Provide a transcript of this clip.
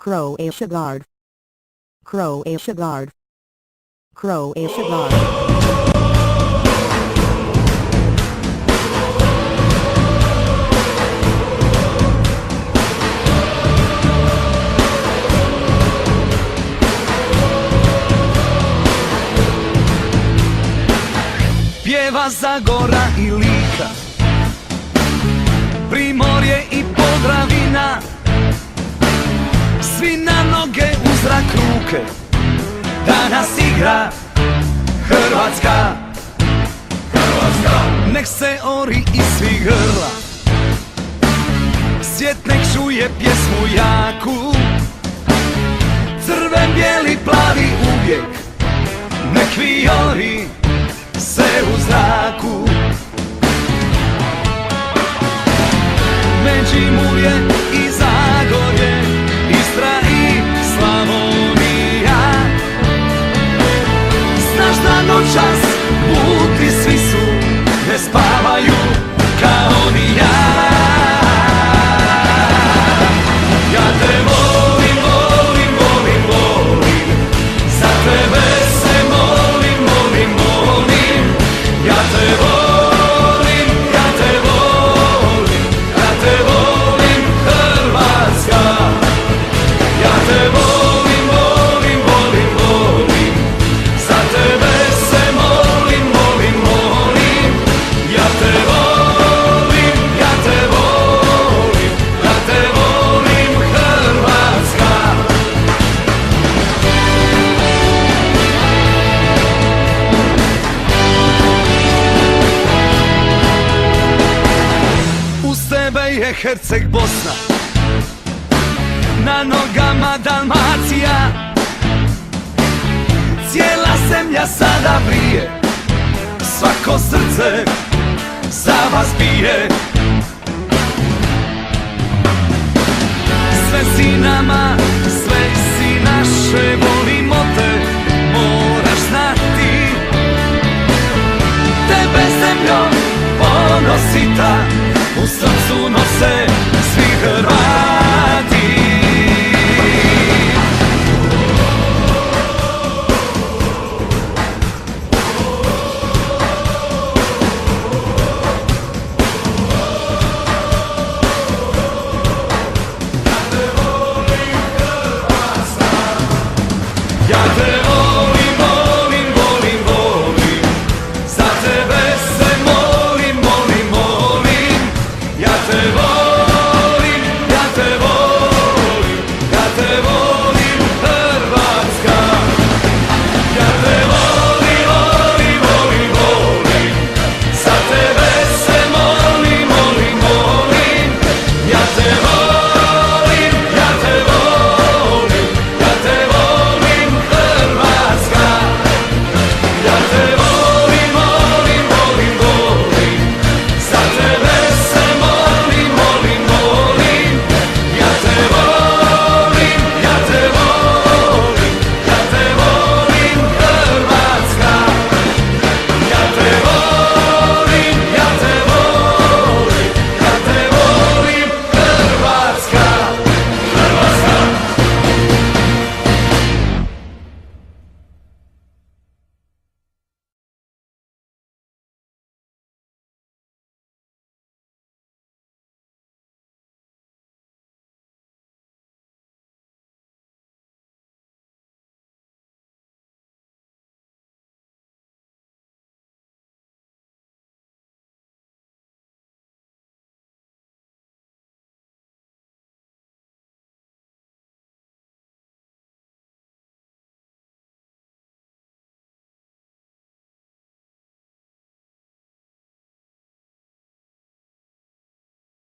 Croatia Guard. Croatia Guard. Croatia Guard. Pjeva Zagora i Lika, Primorje i Podravina, svi na noge u zrak ruke, danas igra Hrvatska. Nek se ori i svi grla, svijet nek čuje pjesmu jaku, crven, bijeli, plavi uvijek, nek vijori se u zraku. Međimurje i Zagorje, Istra i Slavonija, znaš da noćas budni svi su, ne spavaju kao ni ja. Ja te volim, volim, volim, volim, za tebe se molim, molim, molim. Ja te volim, ja te volim, ja te volim, Hrvatska. Ja te volim, volim, volim, volim, za tebe se molim, molim, molim. Ja te volim, ja te volim, ja te volim, Hrvatska. Uz tebe je Herceg Bosna, na nogama Dalmacija, cijela zemlja sada brije, svako srce za vas bije. Sve si nama, sve si naše, volimo te, moraš znati. Tebe zemljo ponosita, u srcu nose